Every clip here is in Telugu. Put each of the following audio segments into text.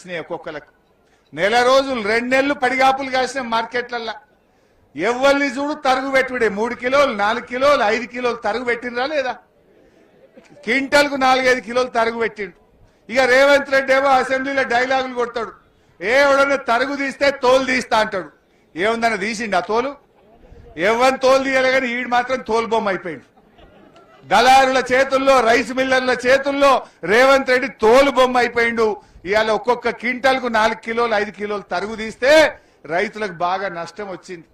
ఒక్కొక్కలకు నెల రోజులు 2 నెలలు పడిగాపులు కాసిన మార్కెట్లల్లో ఎవ్వరిని చూడు తరుగు పెట్టుడే 3 కిలోలు 4 కిలోలు 5 కిలోలు తరుగు పెట్టినరా లేదా? క్వింటల్కు 4-5 కిలోలు తరుగు పెట్టిండు. ఇక రేవంత్ రెడ్డి ఏమో అసెంబ్లీలో డైలాగులు కొడతాడు. ఎవడన్నా తరుగు తీస్తే తోలు తీస్తా అంటాడు. ఏముందన్న తీసిండు ఆ తోలు? ఎవరిని తోలు తీయాలి కానీ ఈడు మాత్రం తోలు బొమ్మ అయిపోయింది. దళారుల చేతుల్లో రైస్ మిల్లర్ల చేతుల్లో రేవంత్ రెడ్డి తోలు బొమ్మ అయిపోయిండు. ఇవాళ ఒక్కొక్క క్వింటల్కు 4 కిలోలు 5 కిలోలు తరుగు తీస్తే రైతులకు బాగా నష్టం వచ్చింది.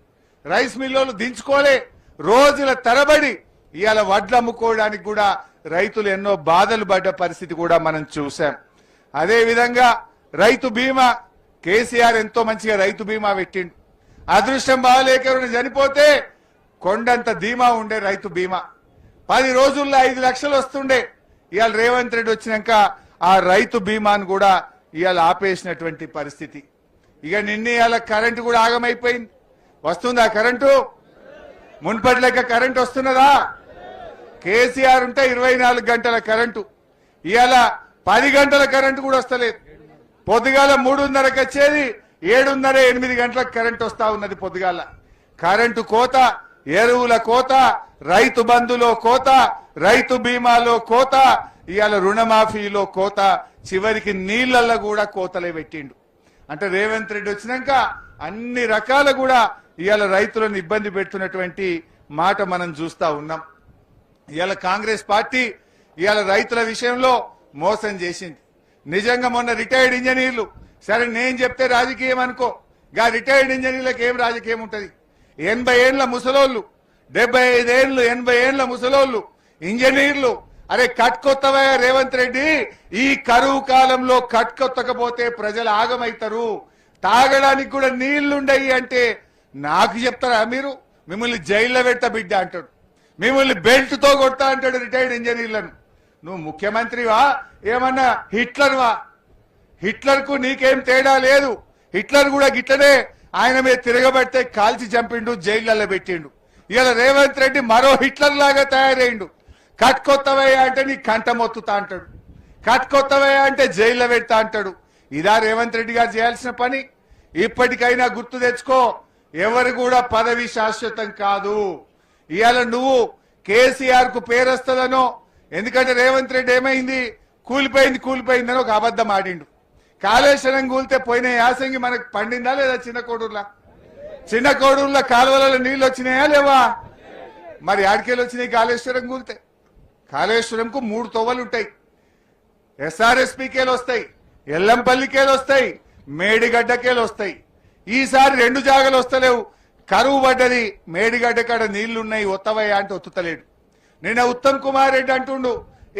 రైస్ మిల్లులు దించుకోలే రోజుల తరబడి ఇవాళ వడ్లు అమ్ముకోవడానికి కూడా రైతులు ఎన్నో బాధలు పడ్డ పరిస్థితి కూడా మనం చూసాం. అదే విధంగా రైతు బీమా కేసీఆర్ ఎంతో మంచిగా రైతు బీమా పెట్టిండు. అదృష్టం బాగాలేక చనిపోతే కొండంత ధీమా ఉండే రైతు బీమా 10 రోజుల్లో 5 లక్షలు వస్తుండే. ఇవాళ రేవంత్ రెడ్డి వచ్చినాక ఆ రైతు బీమాను కూడా ఇవాళ ఆపేసినటువంటి పరిస్థితి. ఇక నిన్న ఇవాళ కరెంటు కూడా ఆగమైపోయింది. వస్తుందా కరెంటు? మున్పటి లెక్క కరెంటు వస్తున్నదా? కేసీఆర్ ఉంటే 24 గంటల కరెంటు, ఇవాళ 10 గంటల కరెంటు కూడా వస్తలేదు. పొద్దుగాల 3:30కి వచ్చేది 7:30-8 గంటలకు కరెంటు వస్తా ఉన్నది. పొద్దుగాల కరెంటు కోత, ఎరువుల కోత, రైతు బంధులో కోత, రైతు బీమాలో కోత, ఇవాళ రుణమాఫీలో కోత, చివరికి నీళ్లలో కూడా కోతలే పెట్టిండు. అంటే రేవంత్ రెడ్డి వచ్చినాక అన్ని రకాల కూడా ఇవాళ రైతులను ఇబ్బంది పెడుతున్నటువంటి మాట మనం చూస్తా ఉన్నాం. ఇవాళ కాంగ్రెస్ పార్టీ ఇవాళ రైతుల విషయంలో మోసం చేసింది. నిజంగా మొన్న రిటైర్డ్ ఇంజనీర్లు, సరే నేను చెప్తే రాజకీయం అనుకో, గా రిటైర్డ్ ఇంజనీర్లకు ఏం రాజకీయం ఉంటది? 80 ఏళ్ల ముసలోళ్ళు, 75 ఏళ్లు 80 ఏళ్ల ముసలోళ్ళు ఇంజనీర్లు, అరే కట్కొత్తవయ్యా రేవంత్ రెడ్డి, ఈ కరువు కాలంలో కట్కొత్తకపోతే ప్రజలు ఆగమైతారు, తాగడానికి కూడా నీళ్లుండయి అంటే నాకు చెప్తారా మీరు? మిమ్మల్ని జైల్లో పెట్ట బిడ్డ అంటాడు, మిమ్మల్ని బెల్ట్ తో కొడతా అంటాడు రిటైర్డ్ ఇంజనీర్లను. నువ్వు ముఖ్యమంత్రివా ఏమన్నా హిట్లర్వా? హిట్లర్ కు నీకేం తేడా లేదు. హిట్లర్ కూడా గిట్లనే ఆయన మీద తిరగబడితే కాల్చి చంపిండు, జైళ్లలో పెట్టిండు. ఇవాళ రేవంత్ రెడ్డి మరో హిట్లర్ లాగా తయారైండు. కట్కొత్తవయ్యా అంటే నీ కంట మొత్తుతా అంటాడు, కట్కొత్తవయ్యా అంటే జైల్లో పెడతా అంటాడు. ఇదా రేవంత్ రెడ్డి గారు చేయాల్సిన పని? ఇప్పటికైనా గుర్తు తెచ్చుకో, ఎవరు కూడా పదవి శాశ్వతం కాదు. ఇవాళ నువ్వు కేసీఆర్ కు పేరొస్తుందనో, ఎందుకంటే రేవంత్ రెడ్డి ఏమైంది, కూలిపోయిందని ఒక అబద్ధం ఆడిండు. కాళేశ్వరం కూలితే పోయిన యాసంగి మనకు పండిందా లేదా? చిన్న కోడూరులో కాలువలలో నీళ్లు వచ్చినాయా లేవా? మరి ఆడికేలు వచ్చినాయి కాళేశ్వరం కూలితే? కాళేశ్వరంకు 3 తొవ్వలు ఉంటాయి. ఎస్ఆర్ఎస్పీకేలు వస్తాయి, ఎల్లంపల్లికేలు వస్తాయి, మేడిగడ్డకేలు వస్తాయి. ఈసారి 2 జాగలు వస్తలేవు. కరువు పడ్డది, మేడిగడ్డ కాడ నీళ్లున్నాయి, ఒత్తవయ్యా అంటే ఒత్తుతలేడు. నిన్న ఉత్తమ్ కుమార్ రెడ్డి అంటుండు,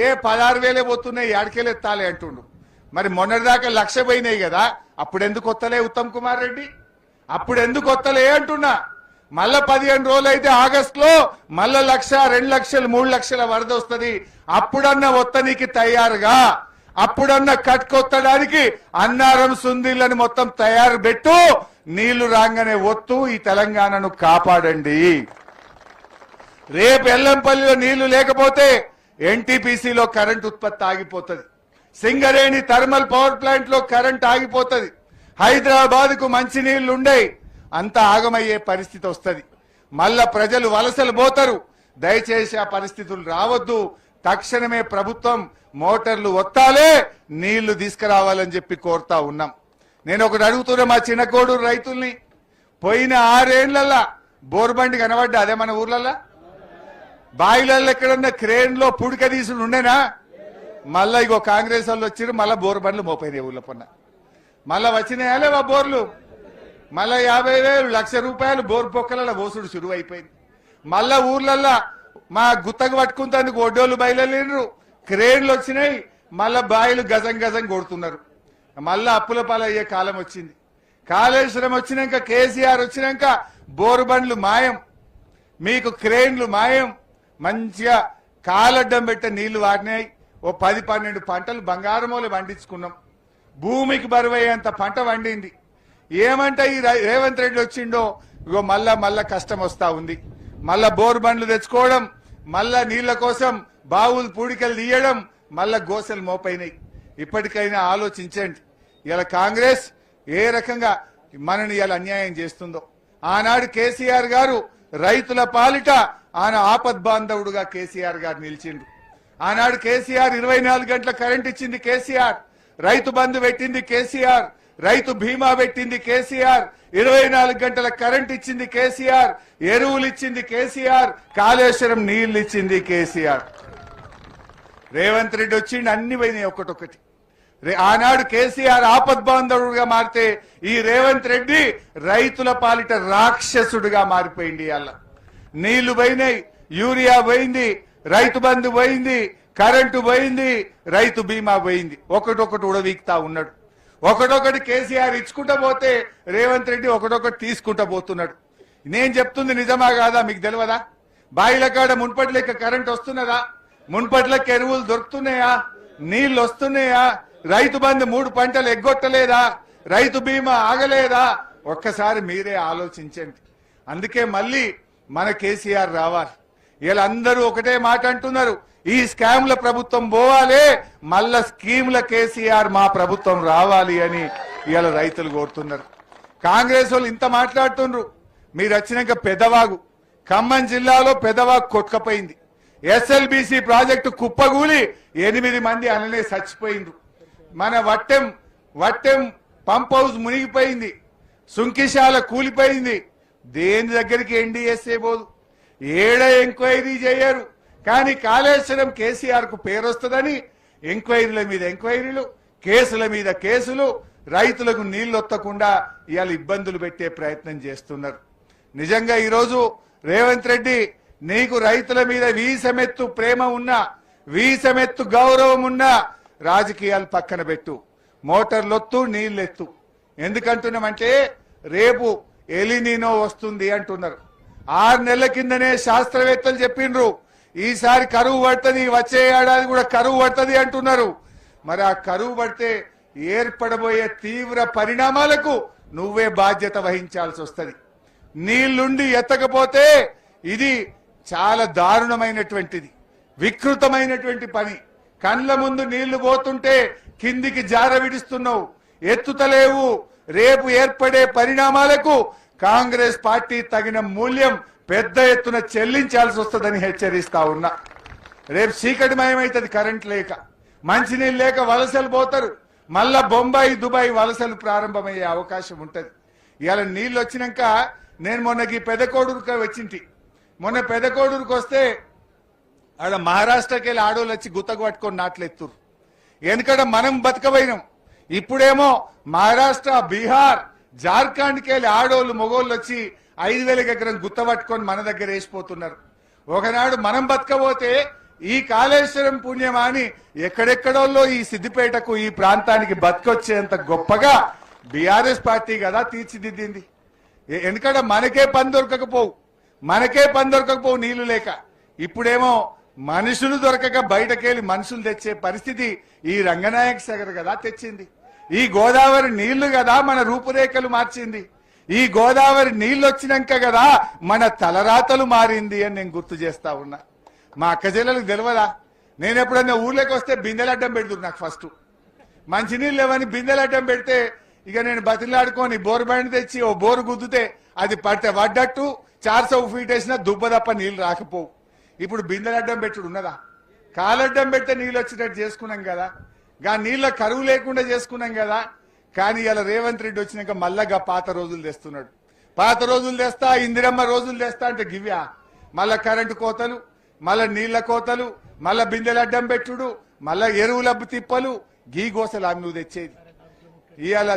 16,000 పోతున్నాయి, ఆడికేలు ఎత్తాలి అంటుండు. మరి మొన్నటిదాకా 1,00,000 పోయినాయి కదా, అప్పుడెందుకు వత్తలే ఉత్తమ్ కుమార్ రెడ్డి? అప్పుడెందుకు వత్తలే అంటున్నా. మళ్ళా 15 రోజులు అయితే ఆగస్టులో మళ్ళా 1,00,000, 2 లక్షలు, 3 లక్షల వరద వస్తుంది. అప్పుడన్నా వత్తనికి తయారుగా, అప్పుడన్నా కట్టుకొత్తడానికి అన్నారం సుందీళ్ళని మొత్తం తయారు పెట్టు. నీళ్లు రాగానే ఒత్తు, ఈ తెలంగాణను కాపాడండి. రేపు ఎల్లంపల్లిలో నీళ్లు లేకపోతే ఎన్టీపీసీలో కరెంట్ ఉత్పత్తి ఆగిపోతుంది. సింగరేణి థర్మల్ పవర్ ప్లాంట్ లో కరెంట్ ఆగిపోతుంది. హైదరాబాద్ కు మంచి నీళ్లు ఉండేవి, అంతా ఆగమయ్యే పరిస్థితి వస్తుంది. మళ్ళా ప్రజలు వలసలు పోతారు. దయచేసి ఆ పరిస్థితులు రావద్దు. తక్షణమే ప్రభుత్వం మోటార్లు ఒత్తాలే, నీళ్లు తీసుకురావాలని చెప్పి కోరుతా ఉన్నాం. నేను ఒకటి అడుగుతున్నా మా చిన్నకోడూరు రైతుల్ని, పోయిన 6 ఏళ్లల్లా బోర్బండి కనబడ్డా? అదే మన ఊర్లల్లా బాయిలల్లో ఎక్కడన్నా క్రేన్ లో పుడిక తీసుడు ఉండేనా? మళ్ళా ఇగో కాంగ్రెస్ వాళ్ళు వచ్చారు, మళ్ళా బోర్బండ్లు మోపోయినాయి ఊళ్ళో పొన్న. మళ్ళా వచ్చినాయా లేవా బోర్లు? మళ్ళా 50,000, 1,00,000 రూపాయలు బోర్ పొక్కల పోసుడు శురువు అయిపోయింది. మళ్ళా ఊర్లల్లా మా గుత్తకు పట్టుకుంటేందుకు ఒడ్డోళ్ళు బయలుదేరు, క్రేన్లు వచ్చినాయి, మళ్ళా బాయిలు గజం గజం కొడుతున్నారు. మళ్ళా అప్పుల పాలయ్యే కాలం వచ్చింది. కాళేశ్వరం వచ్చినాక, కేసీఆర్ వచ్చినాక బోరు బండ్లు మాయం, మీకు క్రేన్లు మాయం. మంచిగా కాలడ్డం పెట్టే నీళ్లు వాడినాయి. ఓ 10-12 పంటలు బంగారమూల పండించుకున్నాం. భూమికి బరువయ్యేంత పంట వండింది. ఏమంటే ఈ రేవంత్ రెడ్డి వచ్చిండో ఇగో మళ్ళా కష్టం వస్తా ఉంది. మళ్ళా బోర్ బండ్లు తెచ్చుకోవడం, మళ్ళా నీళ్ల కోసం బావులు పూడికలు తీయడం, మళ్ళా గోసెలు మోపైనాయి. ఇప్పటికైనా ఆలోచించండి. ఇలా కాంగ్రెస్ ఏ రకంగా మనని ఇలా అన్యాయం చేస్తుందో. ఆనాడు కేసీఆర్ గారు రైతుల పాలిట ఆయన ఆపద్బాంధవుడుగా కేసీఆర్ గారు నిలిచిండు. ఆనాడు కేసీఆర్ 24 గంటల కరెంట్ ఇచ్చింది కేసీఆర్, రైతు బంధు పెట్టింది కేసీఆర్, రైతు బీమా పెట్టింది కేసీఆర్, 24 గంటల కరెంట్ ఇచ్చింది కేసీఆర్, ఎరువులు ఇచ్చింది కేసీఆర్, కాళేశ్వరం నీళ్లు ఇచ్చింది కేసీఆర్. రేవంత్ రెడ్డి వచ్చిండి అన్ని పోయినాయి ఒక్కటొక్కటి. ఆనాడు కేసీఆర్ ఆపద్బాంధవుడుగా మారితే ఈ రేవంత్ రెడ్డి రైతుల పాలిట రాక్షసుడుగా మారిపోయింది. అలా నీళ్లు పోయినాయి, యూరియా పోయింది, రైతు బంధు పోయింది, కరెంటు పోయింది, రైతు బీమా పోయింది. ఒకటొకటి ఉడవీక్తా ఉన్నాడు. ఒకటొకటి కేసీఆర్ ఇచ్చుకుంటా పోతే రేవంత్ రెడ్డి ఒకటొకటి తీసుకుంటా పోతున్నాడు. నేను చెప్తుంది నిజమా కాదా మీకు తెలియదా? బాయిల కాడ మున్పటి లెక్క కరెంట్ వస్తున్నదా? మున్పటి లెక్క ఎరువులు దొరుకుతున్నాయా? నీళ్లు వస్తున్నాయా? రైతు బంధు 3 పంటలు ఎగ్గొట్టలేదా? రైతు బీమా ఆగలేదా? ఒక్కసారి మీరే ఆలోచించండి. అందుకే మళ్ళీ మన కేసీఆర్ రావాలి. వీళ్ళందరూ ఒకటే మాట అంటున్నారు, ఈ స్కామ్ల ప్రభుత్వం పోవాలి, మళ్ళా స్కీమ్ల కేసీఆర్ మా ప్రభుత్వం రావాలి అని ఇవాళ రైతులు కోరుతున్నారు. కాంగ్రెస్ వాళ్ళు ఇంత మాట్లాడుతుండ్రు. మీరు వచ్చినాక పెదవాగు, ఖమ్మం జిల్లాలో పెదవాగు కొట్టుకపోయింది. ఎస్ఎల్బిసి ప్రాజెక్టు కుప్పగూలి 8 మంది అనలే చచ్చిపోయిండ్రు. మన వట్టెం పంప్ హౌస్ మునిగిపోయింది, సుంకిశాల కూలిపోయింది. దేని దగ్గరికి ఎన్డీఎస్ఏ పోదు, ఏడ ఎంక్వైరీ చేయరు. కానీ కాళేశ్వరం కేసీఆర్ కు పేరు వస్తుందని ఎంక్వైరీల మీద ఎంక్వైరీలు, కేసుల మీద కేసులు, రైతులకు నీళ్లు వత్తకుండా ఇవాళ ఇబ్బందులు పెట్టే ప్రయత్నం చేస్తున్నారు. నిజంగా ఈరోజు రేవంత్ రెడ్డి, నీకు రైతుల మీద వీసమెత్తు ప్రేమ ఉన్నా, వీసమెత్తు గౌరవం ఉన్నా రాజకీయాలు పక్కన పెట్టు, మోటార్లొత్తు నీళ్ళెత్తు. ఎందుకంటున్నామంటే రేపు ఎలినినో వస్తుంది అంటున్నారు. 6 నెలల కిందనే శాస్త్రవేత్తలు చెప్పిండ్రు ఈసారి కరువు పడుతుంది, వచ్చే ఏడాది కూడా కరువు పడుతుంది అంటున్నారు. మరి ఆ కరువు పడితే ఏర్పడబోయే తీవ్ర పరిణామాలకు నువ్వే బాధ్యత వహించాల్సి వస్తుంది. నీళ్లుండి ఎత్తకపోతే ఇది చాలా దారుణమైనటువంటిది, వికృతమైనటువంటి పని. కండ్ల ముందు నీళ్లు పోతుంటే కిందికి జార విడుస్తున్నావు, ఎత్తుతలేవు. రేపు ఏర్పడే పరిణామాలకు కాంగ్రెస్ పార్టీ తగిన మూల్యం పెద్ద ఎత్తున చెల్లించాల్సి వస్తుందని హెచ్చరిస్తా ఉన్నా. రేపు చీకటిమయమైతుంది, కరెంట్ లేక, మంచినీళ్ళు లేక వలసలు పోతారు. మళ్ళా బొంబాయి దుబాయ్ వలసలు ప్రారంభమయ్యే అవకాశం ఉంటది. ఇవాళ నీళ్ళు వచ్చినాక నేను మొన్నకి పెదకోడూరుకి వచ్చింటి. మొన్న పెదకోడూరుకి వస్తే ఆడ మహారాష్ట్రకి వెళ్ళి ఆడోళ్ళు వచ్చి గుత్తకు పట్టుకొని నాట్లెత్తురు. ఎందుకంటే మనం బతకబోయినాం. ఇప్పుడేమో మహారాష్ట్ర, బీహార్, జార్ఖండ్కి వెళ్ళి ఆడోళ్ళు మొగోళ్ళు వచ్చి 5,000 ఎకరం గుత్త పట్టుకొని మన దగ్గర వేసిపోతున్నారు. ఒకనాడు మనం బతకబోతే ఈ కాళేశ్వరం పుణ్యమా అని ఎక్కడెక్కడోళ్ళో ఈ సిద్దిపేటకు, ఈ ప్రాంతానికి బతకొచ్చేంత గొప్పగా బీఆర్ఎస్ పార్టీ కదా తీర్చిదిద్దింది. ఎందుకంటే మనకే పని దొరకకపోవు నీళ్లు లేక. ఇప్పుడేమో మనుషులు దొరకక బయటకెళ్ళి మనుషులు తెచ్చే పరిస్థితి ఈ రంగనాయక సాగర్ కదా తెచ్చింది. ఈ గోదావరి నీళ్లు కదా మన రూపురేఖలు మార్చింది. ఈ గోదావరి నీళ్లు వచ్చినాక కదా మన తలరాతలు మారింది అని నేను గుర్తు చేస్తా ఉన్నా. మా అక్క చెల్లెలకు తెలియదా? నేను ఎప్పుడన్నా ఊర్లోకి వస్తే బిందెలు అడ్డం పెడుతురు. నాకు ఫస్ట్ మంచినీళ్ళు లేవని బిందెలు అడ్డం పెడితే ఇక నేను బతిలాడుకొని బోరు బండి తెచ్చి ఓ బోరు గుద్దుతే అది పడ్డట్టు 400 ఫీట్ వేసినా దుబ్బ తప్ప నీళ్లు రాకపోవు. ఇప్పుడు బిందెలు అడ్డం పెట్టుడు ఉన్నదా? కాలడ్డం పెడితే నీళ్ళు వచ్చినట్టు చేసుకున్నాం కదా, నీళ్ళ కరువు లేకుండా చేసుకున్నాం కదా. కానీ ఇలా రేవంత్ రెడ్డి వచ్చినాక మళ్ళా పాత రోజులు తెస్తున్నాడు. పాత రోజులు తెస్తా, ఇందిరమ్మ రోజులు తెస్తా అంటే గివ్యా మళ్ళా కరెంటు కోతలు, మళ్ళా నీళ్ల కోతలు, మళ్ళా బిందెలు అడ్డం పెట్టుడు, మళ్ళా ఎరువుల తిప్పలు, గీ గోసలు నువ్వు తెచ్చేది. ఇవాళ